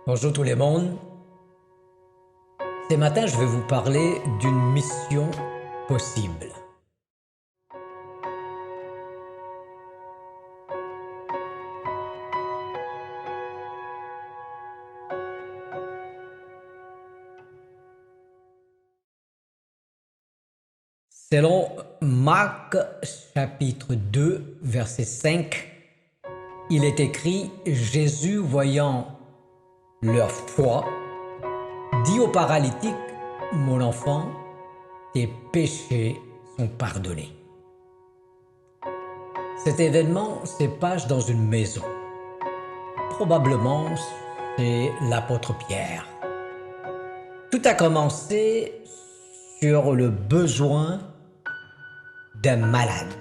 Bonjour tout le monde. Ce matin, je vais vous parler d'une mission possible. Selon Marc chapitre 2, verset 5, il est écrit « Jésus, voyant leur foi, dit au paralytique, « Mon enfant, tes péchés sont pardonnés. » Cet événement se passe dans une maison. Probablement, c'est l'apôtre Pierre. Tout a commencé sur le besoin d'un malade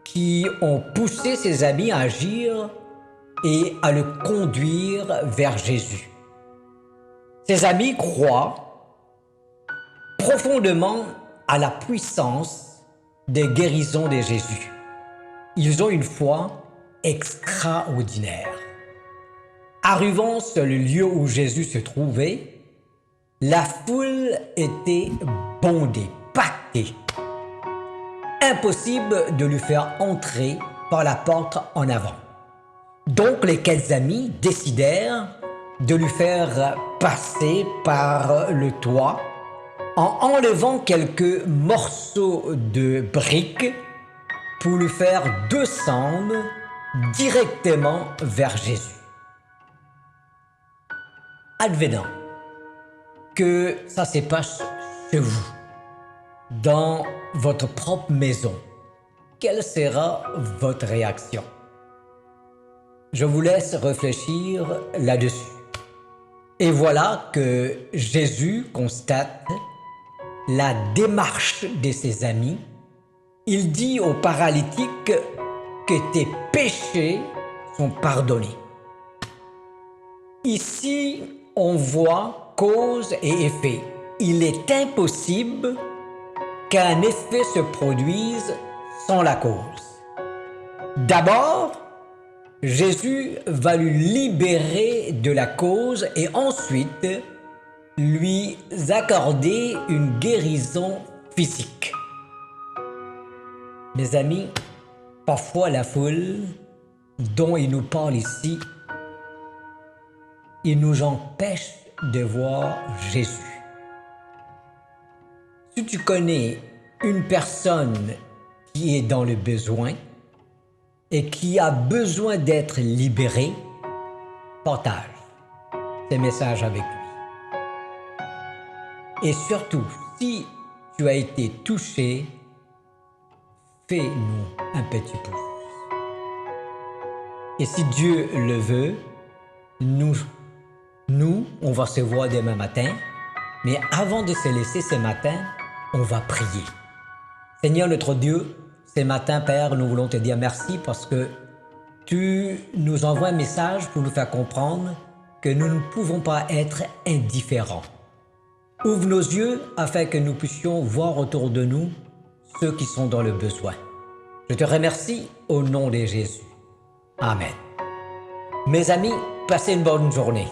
qui ont poussé ses amis à agir et à le conduire vers Jésus. Ses amis croient profondément à la puissance des guérisons de Jésus. Ils ont une foi extraordinaire. Arrivant sur le lieu où Jésus se trouvait, la foule était bondée, packée. Impossible de lui faire entrer par la porte en avant. Donc les quelques amis décidèrent de lui faire passer par le toit en enlevant quelques morceaux de briques pour lui faire descendre directement vers Jésus. Advenant que ça se passe chez vous, dans votre propre maison, quelle sera votre réaction? Je vous laisse réfléchir là-dessus. Et voilà que Jésus constate la démarche de ses amis. Il dit au paralytique que tes péchés sont pardonnés. Ici, on voit cause et effet. Il est impossible qu'un effet se produise sans la cause. D'abord, Jésus va lui libérer de la cause et ensuite lui accorder une guérison physique. Mes amis, parfois la foule dont il nous parle ici, il nous empêche de voir Jésus. Si tu connais une personne qui est dans le besoin et qui a besoin d'être libérée, partage ces messages avec lui. Et surtout, si tu as été touché, fais-nous un petit pouce. Et si Dieu le veut, nous, on va se voir demain matin. Mais avant de se laisser ce matin, on va prier. Seigneur notre Dieu, ce matin, Père, nous voulons te dire merci parce que tu nous envoies un message pour nous faire comprendre que nous ne pouvons pas être indifférents. Ouvre nos yeux afin que nous puissions voir autour de nous ceux qui sont dans le besoin. Je te remercie au nom de Jésus. Amen. Mes amis, passez une bonne journée.